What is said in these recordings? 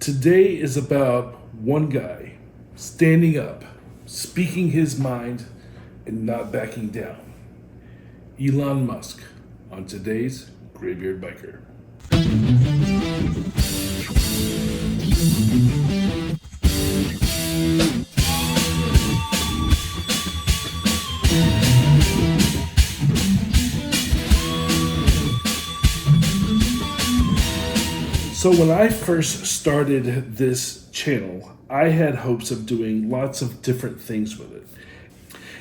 Today is about one guy standing up, speaking his mind, and not backing down. Elon Musk on today's Graybeard Biker. So when I first started this channel, I had hopes of doing lots of different things with it.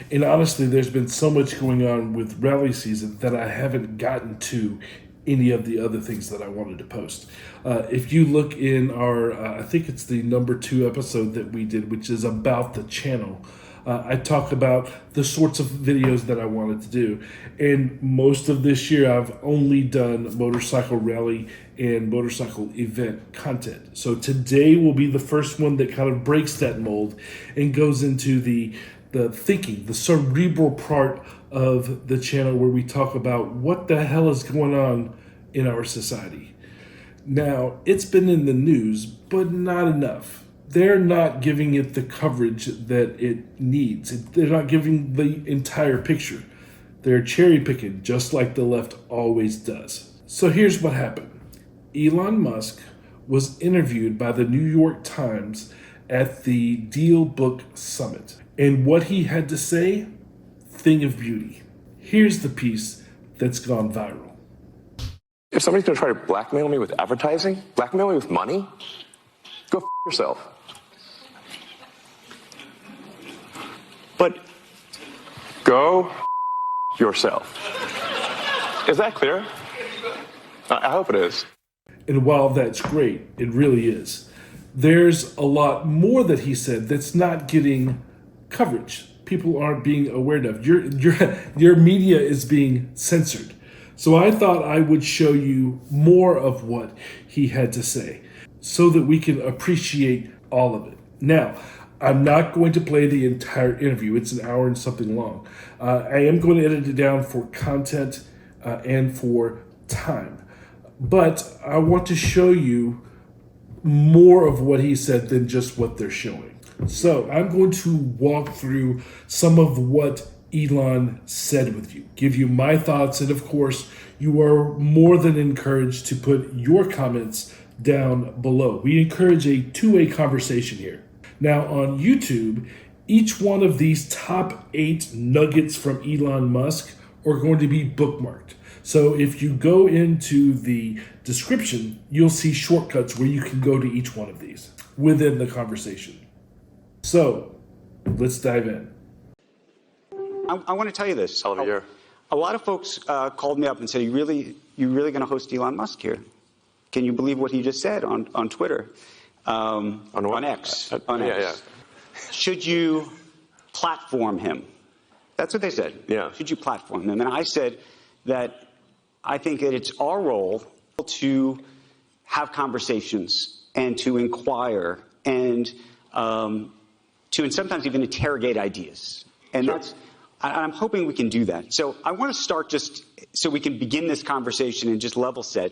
And honestly, there's been so much going on with rally season that I haven't gotten to any of the other things that I wanted to post. If you look in our, I think it's the number 2 episode that we did, which is about the channel, I talked about the sorts of videos that I wanted to do. And most of this year, I've only done motorcycle rally and motorcycle event content. So today will be the first one that kind of breaks that mold and goes into the thinking, the cerebral part of the channel, where we talk about what the hell is going on in our society. Now, it's been in the news, but not enough. They're not giving it the coverage that it needs. They're not giving the entire picture. They're cherry picking, just like the left always does. So here's what happened. Elon Musk was interviewed by the New York Times at the Dealbook Summit. And what he had to say, thing of beauty. Here's the piece that's gone viral. If somebody's going to try to blackmail me with advertising, blackmail me with money, go f*** yourself. But go f*** yourself. Is that clear? I hope it is. And while that's great, it really is, there's a lot more that he said that's not getting coverage. People aren't being aware of. Your media is being censored. So I thought I would show you more of what he had to say so that we can appreciate all of it. Now, I'm not going to play the entire interview. It's an hour and something long. I am going to edit it down for content and for time. But I want to show you more of what he said than just what they're showing. So I'm going to walk through some of what Elon said with you, give you my thoughts, and of course, you are more than encouraged to put your comments down below. We encourage a two-way conversation here. Now on YouTube, each one of these top 8 nuggets from Elon Musk are going to be bookmarked. So if you go into the description, you'll see shortcuts where you can go to each one of these within the conversation. So let's dive in. I want to tell you this. Here. A lot of folks called me up and said, you really going to host Elon Musk here? Can you believe what he just said on Twitter? On X. On X. Yeah. Should you platform him? That's what they said. Yeah. Should you platform him? And I said that I think that it's our role to have conversations and to inquire and sometimes even interrogate ideas. And sure. I'm hoping we can do that. So I want to start just so we can begin this conversation and just level set.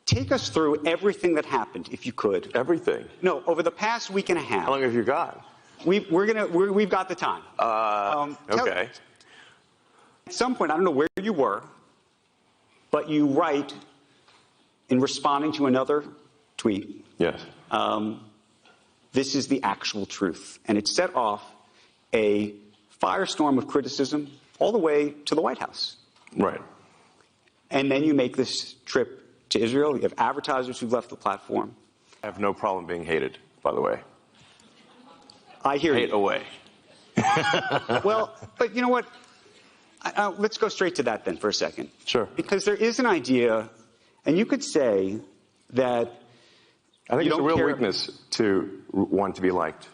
Take us through everything that happened, if you could. Everything? No, over the past week and a half. How long have you got? We've got the time. Okay. At some point, I don't know where you were, but you write in responding to another tweet. Yes. This is the actual truth. And it set off a firestorm of criticism all the way to the White House. Right. And then you make this trip to Israel. You have advertisers who've left the platform. I have no problem being hated, by the way. I hear Hate you. away. Well, but you know what? Let's go straight to that then for a second. Sure. Because there is an idea, and you could say that I think you it's a don't real care. weakness to want to be liked.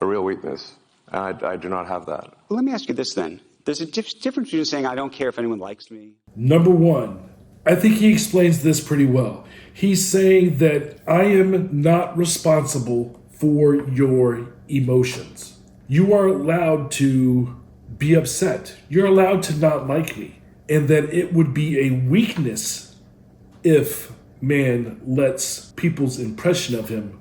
A real weakness. I do not have that. Well, let me ask you this then. There's a difference between saying, I don't care if anyone likes me. Number 1, I think he explains this pretty well. He's saying that I am not responsible for your emotions. You are allowed to be upset. You're allowed to not like me. And that it would be a weakness if man lets people's impression of him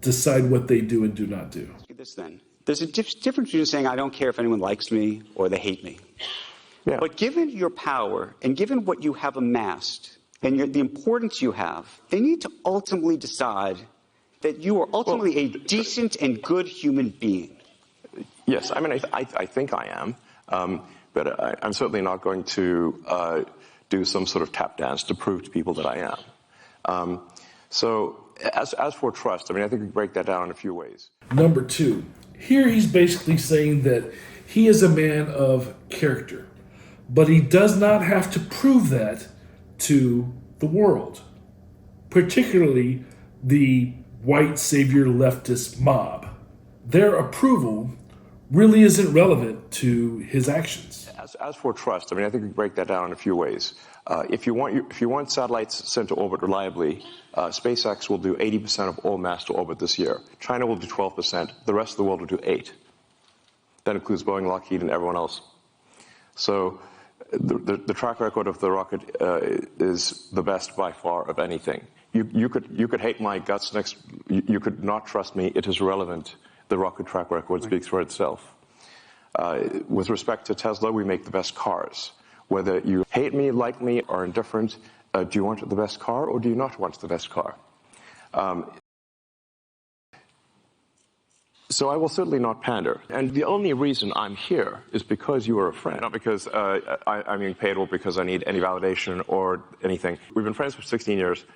decide what they do and do not do. This then. There's a difference between saying, I don't care if anyone likes me or they hate me. Yeah. But given your power and given what you have amassed and the importance you have, they need to ultimately decide that you are ultimately a decent and good human being. Yes, I mean, I think I am, but I'm certainly not going to do some sort of tap dance to prove to people that I am. So as for trust, I mean, I think we break that down in a few ways. Number two, here he's basically saying that he is a man of character, but he does not have to prove that to the world, particularly the white savior leftist mob. Their approval really isn't relevant to his actions. As for trust, I mean, I think we break that down in a few ways. If you want satellites sent to orbit reliably, SpaceX will do 80% of all mass to orbit this year. China will do 12%. The rest of the world will do 8%. That includes Boeing, Lockheed, and everyone else. So the track record of the rocket is the best by far of anything. You could hate my guts next. You could not trust me. It is relevant. The rocket track record speaks for itself. With respect to Tesla, we make the best cars. Whether you hate me, like me, or indifferent, do you want the best car or do you not want the best car? So I will certainly not pander. And the only reason I'm here is because you are a friend, not because I'm being paid or because I need any validation or anything. We've been friends for 16 years,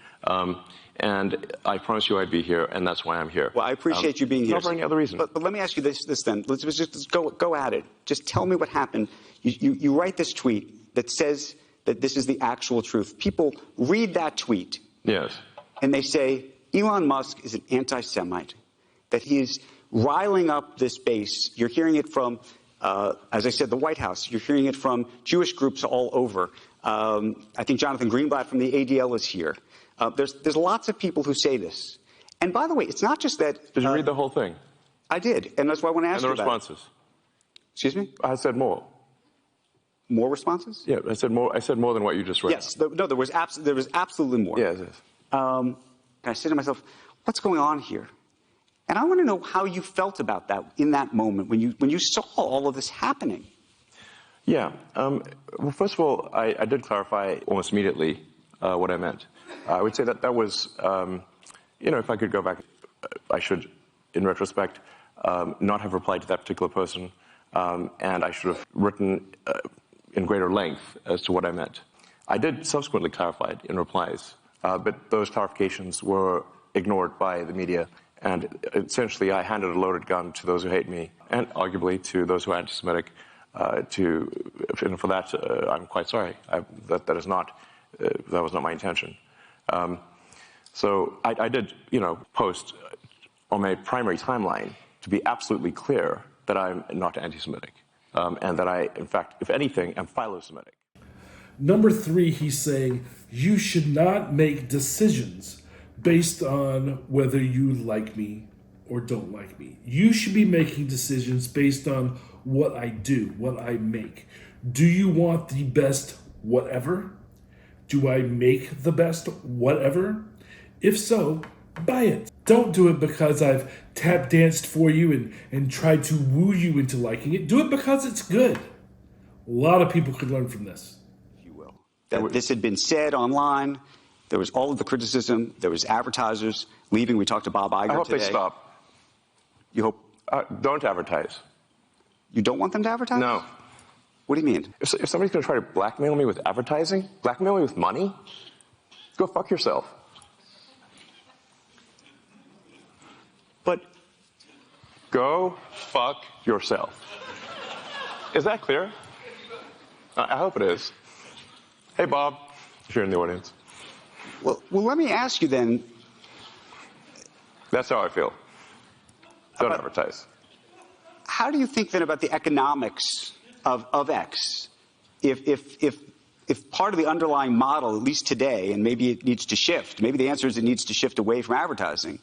and I promised you I'd be here, and that's why I'm here. Well, I appreciate you being here. Not for any other reason. But let me ask you this then. Let's just go at it. Just tell me what happened. You write this tweet that says that this is the actual truth. People read that tweet. Yes. And they say Elon Musk is an anti-Semite, that he is riling up this base. You're hearing it from, as I said, the White House. You're hearing it from Jewish groups all over. I think Jonathan Greenblatt from the ADL is here. There's lots of people who say this. And by the way, it's not just that. Did you read the whole thing? I did, and that's why I want to ask you about it. And the responses? Excuse me? I said more. More responses? Yeah, I said more than what you just read. Yes. No, there was absolutely more. Yes. And I said to myself, what's going on here? And I want to know how you felt about that in that moment when you saw all of this happening. Yeah. Well, first of all, I did clarify almost immediately what I meant. I would say that was, if I could go back, I should, in retrospect, not have replied to that particular person, and I should have written in greater length as to what I meant. I did subsequently clarify it in replies, but those clarifications were ignored by the media. And essentially, I handed a loaded gun to those who hate me, and arguably to those who are anti-Semitic. And for that, I'm quite sorry. That was not my intention. So I did, post on my primary timeline to be absolutely clear that I'm not anti-Semitic, and that I, in fact, if anything, am philo-Semitic. Number three, he's saying you should not make decisions based on whether you like me or don't like me. You should be making decisions based on what I do, what I make. Do you want the best whatever? Do I make the best whatever? If so, buy it. Don't do it because I've tap danced for you and tried to woo you into liking it. Do it because it's good. A lot of people could learn from this. If you will. That this had been said online. There was all of the criticism. There was advertisers leaving. We talked to Bob Iger today. I hope they stop. You hope? Don't advertise. You don't want them to advertise? No. What do you mean? If somebody's going to try to blackmail me with advertising, blackmail me with money, go fuck yourself. But go fuck yourself. Is that clear? I hope it is. Hey, Bob, if you're in the audience. Well, let me ask you then. That's how I feel. Don't advertise. How do you think then about the economics of X? If part of the underlying model, at least today, and maybe it needs to shift, maybe the answer is it needs to shift away from advertising.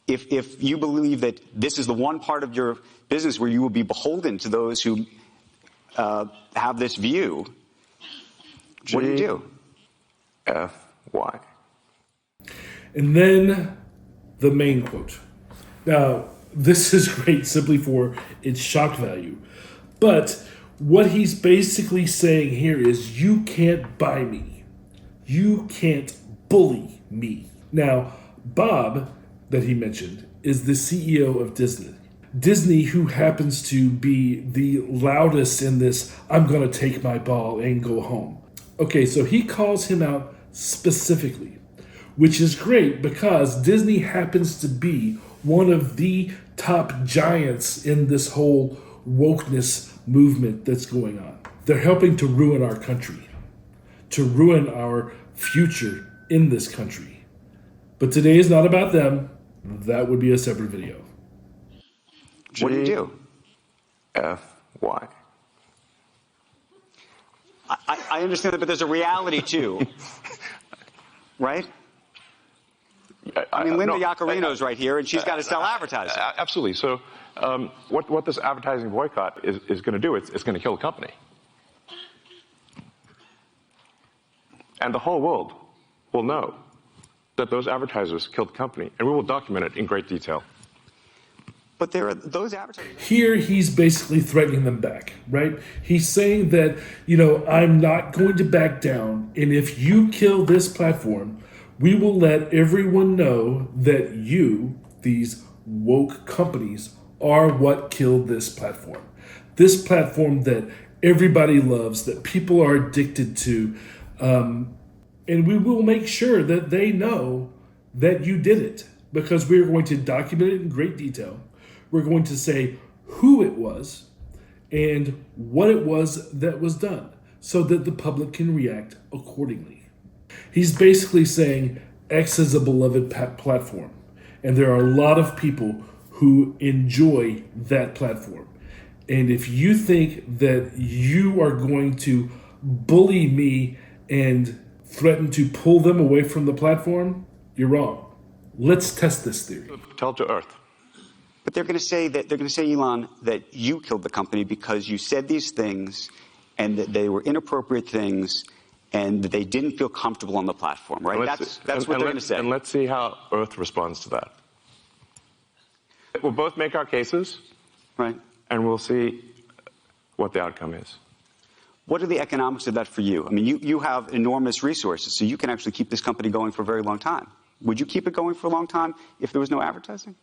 If you believe that this is the one part of your business where you will be beholden to those who have this view, what do you do? why? And then the main quote. Now, this is great simply for its shock value. But what he's basically saying here is you can't buy me. You can't bully me. Now, Bob, that he mentioned, is the CEO of Disney. Disney, who happens to be the loudest in this, I'm going to take my ball and go home. Okay, so he calls him out specifically, which is great because Disney happens to be one of the top giants in this whole wokeness movement that's going on. They're helping to ruin our country, to ruin our future in this country. But today is not about them. That would be a separate video. What do you do? F-Y. I understand that, but there's a reality too, right? I mean, Linda Yaccarino's right here, and she's got to sell advertising. Absolutely. So what this advertising boycott is going to do, it's going to kill a company. And the whole world will know that those advertisers killed the company, and we will document it in great detail. But there are those advertisers. Here, he's basically threatening them back, right? He's saying that, I'm not going to back down, and if you kill this platform, we will let everyone know that you, these woke companies, are what killed this platform. This platform that everybody loves, that people are addicted to, and we will make sure that they know that you did it, because we're going to document it in great detail. We're going to say who it was and what it was that was done so that the public can react accordingly. He's basically saying X is a beloved platform, and there are a lot of people who enjoy that platform. And if you think that you are going to bully me and threaten to pull them away from the platform, you're wrong. Let's test this theory. Tell to Earth. But they're going to say, Elon, that you killed the company because you said these things and that they were inappropriate things and that they didn't feel comfortable on the platform, right? That's what they're going to say. And let's see how Earth responds to that. We'll both make our cases, right? And we'll see what the outcome is. What are the economics of that for you? I mean, you have enormous resources, so you can actually keep this company going for a very long time. Would you keep it going for a long time if there was no advertising?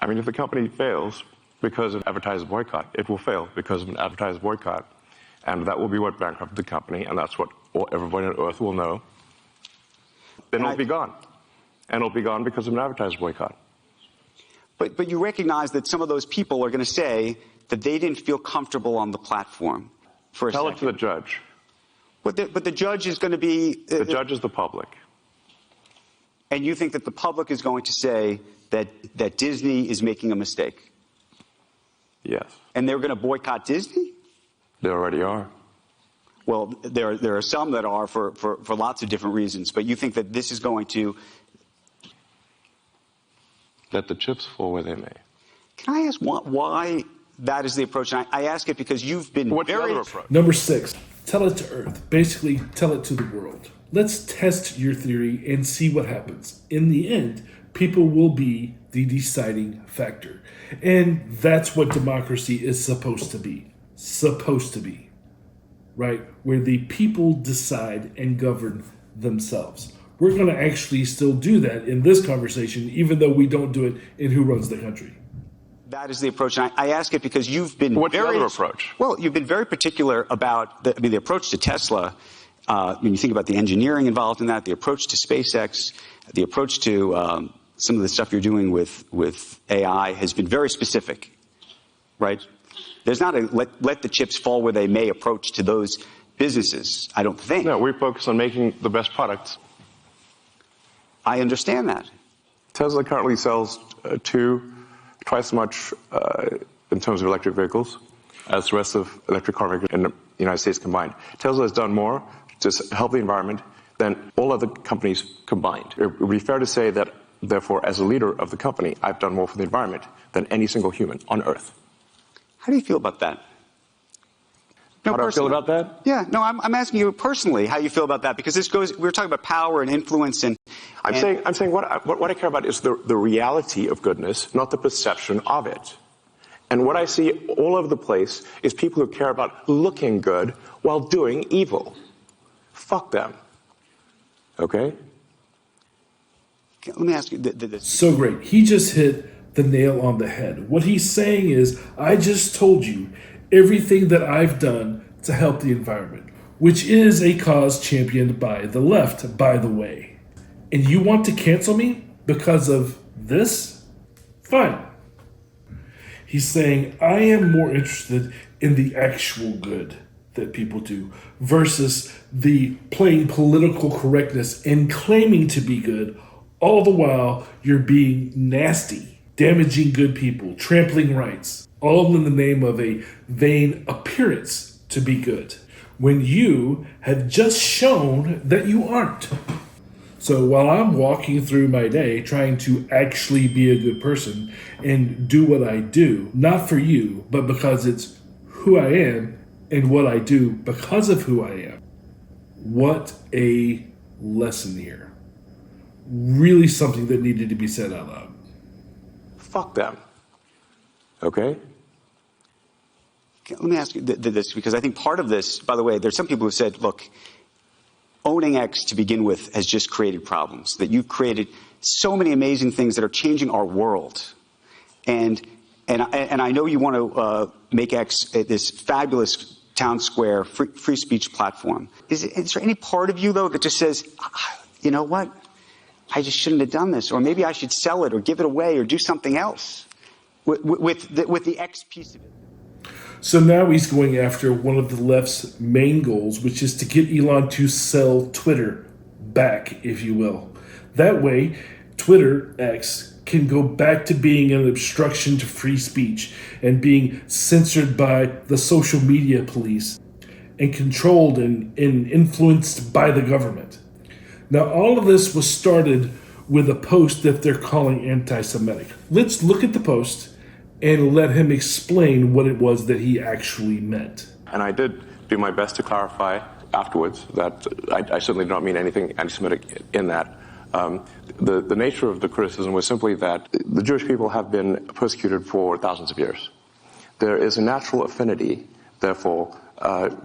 I mean, if the company fails because of advertiser boycott, it will fail because of an advertiser boycott. And that will be what bankrupted the company, and that's what everybody on Earth will know. Then it'll be gone. And it'll be gone because of an advertiser boycott. But you recognize that some of those people are going to say that they didn't feel comfortable on the platform for a second. Tell it to the judge. But the judge is going to be... The judge is the public. And you think that the public is going to say that Disney is making a mistake? Yes. And they're going to boycott Disney? They already are. Well, there are some that are for lots of different reasons, but you think that this is going to... Let the chips fall where they may. Can I ask why that is the approach? And I ask it because you've been What's very... the other approach? Number 6, tell it to Earth. Basically, tell it to the world. Let's test your theory and see what happens. In the end, people will be the deciding factor. And that's what democracy is supposed to be. Supposed to be. Right? Where the people decide and govern themselves. We're going to actually still do that in this conversation, even though we don't do it in Who Runs the Country. That is the approach. And I ask it because you've been What's the other approach? Well, you've been very particular about the approach to Tesla. When you think about the engineering involved in that, the approach to SpaceX, the approach to some of the stuff you're doing with AI has been very specific, right? There's not a let the chips fall where they may approach to those businesses, I don't think. No, we focus on making the best products. I understand that. Tesla currently sells twice as much in terms of electric vehicles as the rest of electric car makers in the United States combined. Tesla has done more to help the environment than all other companies combined. It would be fair to say that, therefore, as a leader of the company, I've done more for the environment than any single human on Earth. How do you feel about that? How do I feel about that? Yeah, no, I'm asking you personally how you feel about that, because we're talking about power and influence and. I'm saying what I care about is the reality of goodness, not the perception of it. And what I see all over the place is people who care about looking good while doing evil. Fuck them. Okay? Let me ask you this. So great. He just hit the nail on the head. What he's saying is, I just told you everything that I've done to help the environment, which is a cause championed by the left, by the way. And you want to cancel me because of this? Fine. He's saying, I am more interested in the actual good that people do versus the playing political correctness and claiming to be good, all the while you're being nasty, damaging good people, trampling rights, all in the name of a vain appearance to be good, when you have just shown that you aren't. So while I'm walking through my day trying to actually be a good person and do what I do, not for you, but because it's who I am and what I do because of who I am. What a lesson here. Really something that needed to be said out loud. Fuck them. Okay? Let me ask you this, because I think part of this, by the way, there's some people who said, look, owning X to begin with has just created problems, that you've created so many amazing things that are changing our world. And I know you want to make X this fabulous town square free speech platform. Is there any part of you, though, that just says, you know what, I just shouldn't have done this, or maybe I should sell it or give it away or do something else with the X piece of it? So now he's going after one of the left's main goals, which is to get Elon to sell Twitter back, if you will. That way, Twitter, X, can go back to being an obstruction to free speech and being censored by the social media police and controlled and influenced by the government. Now, all of this was started with a post that they're calling anti-Semitic. Let's look at the post and let him explain what it was that he actually meant. And I did do my best to clarify afterwards that I certainly do not mean anything anti-Semitic in that. The nature of the criticism was simply that the Jewish people have been persecuted for thousands of years. There is a natural affinity, therefore,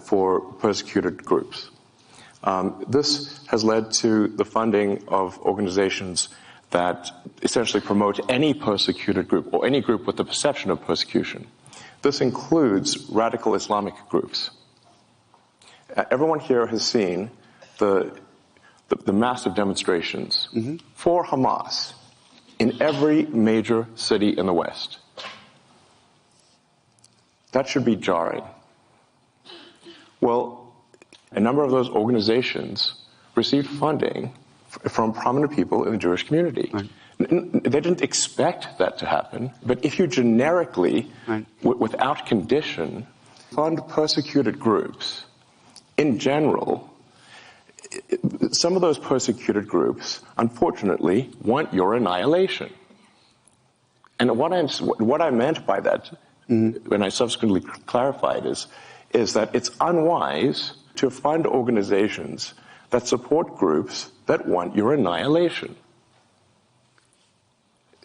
for persecuted groups. This has led to the funding of organizations that essentially promote any persecuted group or any group with the perception of persecution. This includes radical Islamic groups. Everyone here has seen the massive demonstrations for Hamas in every major city in the West. That should be jarring. Well, a number of those organizations received funding from prominent people in the Jewish community. Right. They didn't expect that to happen, but if you generically, without condition, fund persecuted groups, in general, some of those persecuted groups, unfortunately, want your annihilation. And what I meant by that, when I subsequently clarified, is that it's unwise to fund organizations that support groups that want your annihilation.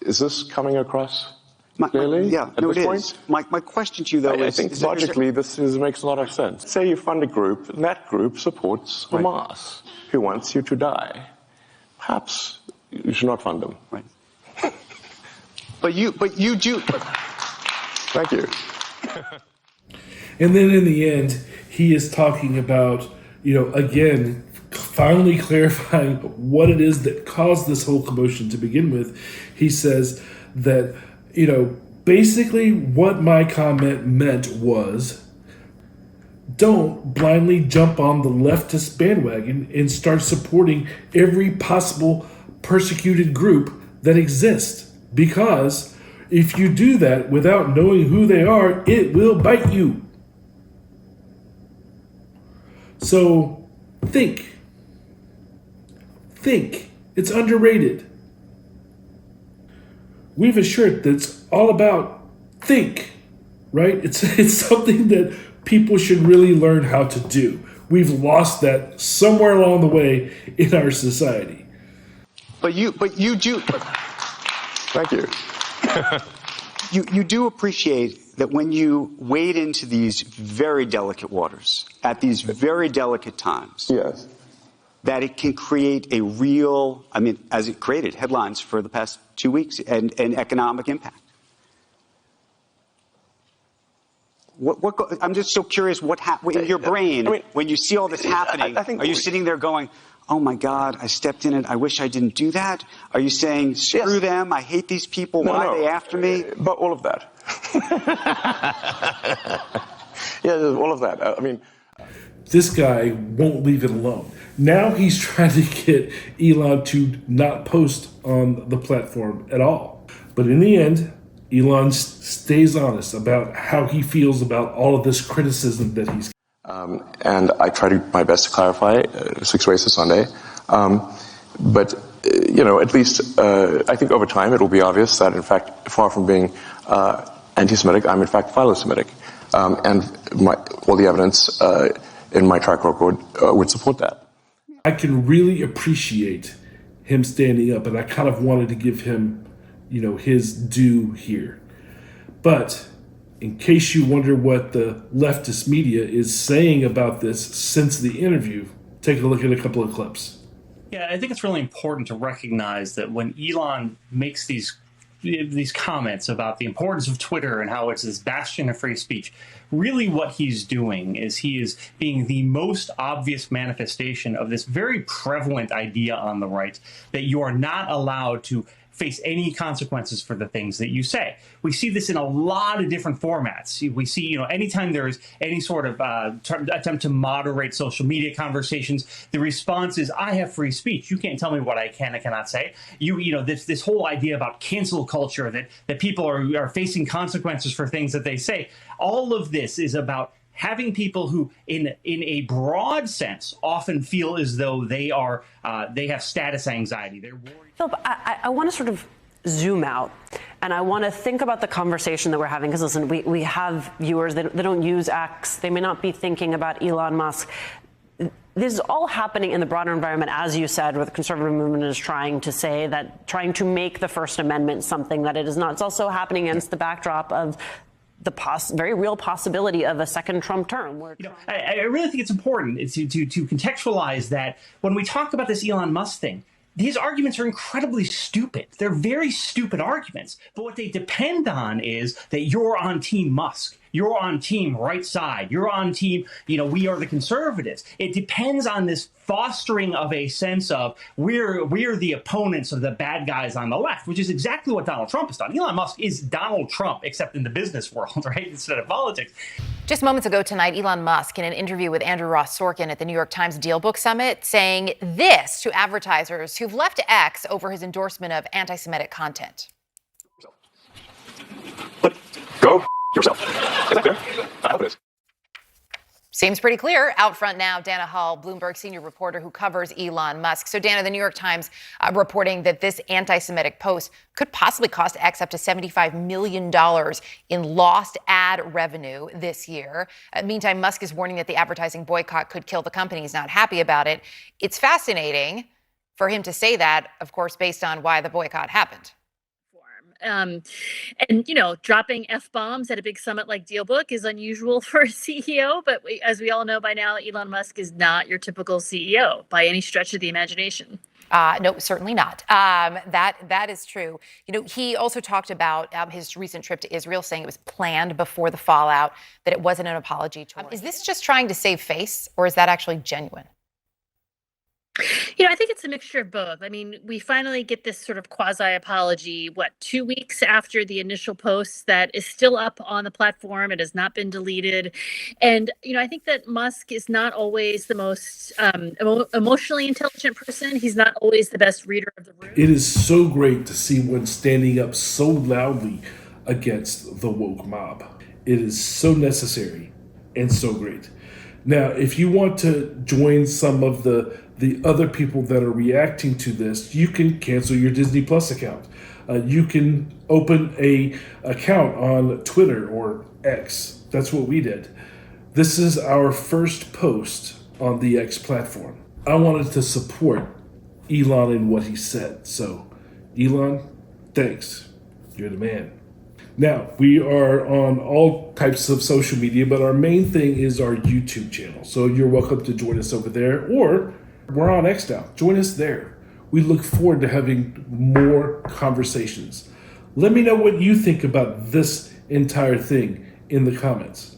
Is this coming across clearly? Yeah, no, it is. My question to you, though, I think logically this makes a lot of sense. Say you fund a group, and that group supports Hamas, who wants you to die. Perhaps you should not fund them. Right. But you do. Thank you. And then in the end, he is talking about, again, finally clarifying what it is that caused this whole commotion to begin with. He says that, basically what my comment meant was, don't blindly jump on the leftist bandwagon and start supporting every possible persecuted group that exists. Because if you do that without knowing who they are, it will bite you. So think. It's underrated. We have a shirt that's all about think, right? It's something that people should really learn how to do. We've lost that somewhere along the way in our society. But you do. Thank you. You do appreciate that when you wade into these very delicate waters at these very delicate times, Yes. that it can create a real, I mean, as it created headlines for the past 2 weeks, and economic impact. I'm just so curious what in your brain when you see all this happening. I think are you sitting there going, "Oh my God, I stepped in it. I wish I didn't do that"? Are you saying, "Screw them. I hate these people. Why are they after me"? But all of that. Yeah, all of that. I mean, this guy won't leave it alone. Now he's trying to get Elon to not post on the platform at all. But in the end, Elon stays honest about how he feels about all of this criticism that he's. And I try to my best to clarify 6 ways to Sunday. But at least I think over time it will be obvious that, in fact, far from being anti-Semitic, I'm in fact philo-Semitic. And all the evidence in my track record would support that. I can really appreciate him standing up, and I kind of wanted to give him, his due here. But in case you wonder what the leftist media is saying about this since the interview, take a look at a couple of clips. Yeah, I think it's really important to recognize that when Elon makes these comments about the importance of Twitter and how it's this bastion of free speech, really what he's doing is he is being the most obvious manifestation of this very prevalent idea on the right that you are not allowed to face any consequences for the things that you say. We see this in a lot of different formats. We see, anytime there is any sort of attempt to moderate social media conversations, the response is, I have free speech. You can't tell me what I can and cannot say. This whole idea about cancel culture, that people are facing consequences for things that they say. All of this is about having people who, in a broad sense, often feel as though they have status anxiety. They're worried. Philip, I want to sort of zoom out, and I want to think about the conversation that we're having. Because listen, we have viewers that they don't use X. They may not be thinking about Elon Musk. This is all happening in the broader environment, as you said, where the conservative movement is trying to make the First Amendment something that it is not. It's also happening against the backdrop of the very real possibility of a second Trump term. I really think it's important to contextualize that when we talk about this Elon Musk thing, these arguments are incredibly stupid. They're very stupid arguments. But what they depend on is that you're on Team Musk. You're on team right side. You're on team, we are the conservatives. It depends on this fostering of a sense of we're the opponents of the bad guys on the left, which is exactly what Donald Trump has done. Elon Musk is Donald Trump, except in the business world, right, instead of politics. Just moments ago tonight, Elon Musk, in an interview with Andrew Ross Sorkin at the New York Times Dealbook Summit, saying this to advertisers who've left X over his endorsement of anti-Semitic content. But go yourself. Is that clear? I hope it is. Seems pretty clear. Out front now, Dana Hall, Bloomberg senior reporter who covers Elon Musk. So, Dana, the New York Times reporting that this anti-Semitic post could possibly cost X up to $75 million in lost ad revenue this year. Meantime, Musk is warning that the advertising boycott could kill the company. He's not happy about it. It's fascinating for him to say that, of course, based on why the boycott happened. And, dropping F-bombs at a big summit like Dealbook is unusual for a CEO. But as we all know by now, Elon Musk is not your typical CEO by any stretch of the imagination. No, certainly not. That is true. He also talked about his recent trip to Israel, saying it was planned before the fallout, that it wasn't an apology tour. Is this just trying to save face, or is that actually genuine? I think it's a mixture of both. I mean, we finally get this sort of quasi-apology, 2 weeks after the initial post that is still up on the platform. It has not been deleted. And, I think that Musk is not always the most emotionally intelligent person. He's not always the best reader of the room. It is so great to see one standing up so loudly against the woke mob. It is so necessary and so great. Now, if you want to join some of the other people that are reacting to this, you can cancel your Disney Plus account. You can open a account on Twitter or X. That's what we did. This is our first post on the X platform. I wanted to support Elon in what he said. So, Elon, thanks. You're the man. Now, we are on all types of social media, but our main thing is our YouTube channel. So you're welcome to join us over there, or we're on X now. Join us there. We look forward to having more conversations. Let me know what you think about this entire thing in the comments.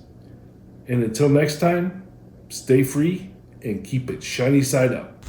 And until next time, stay free and keep it shiny side up.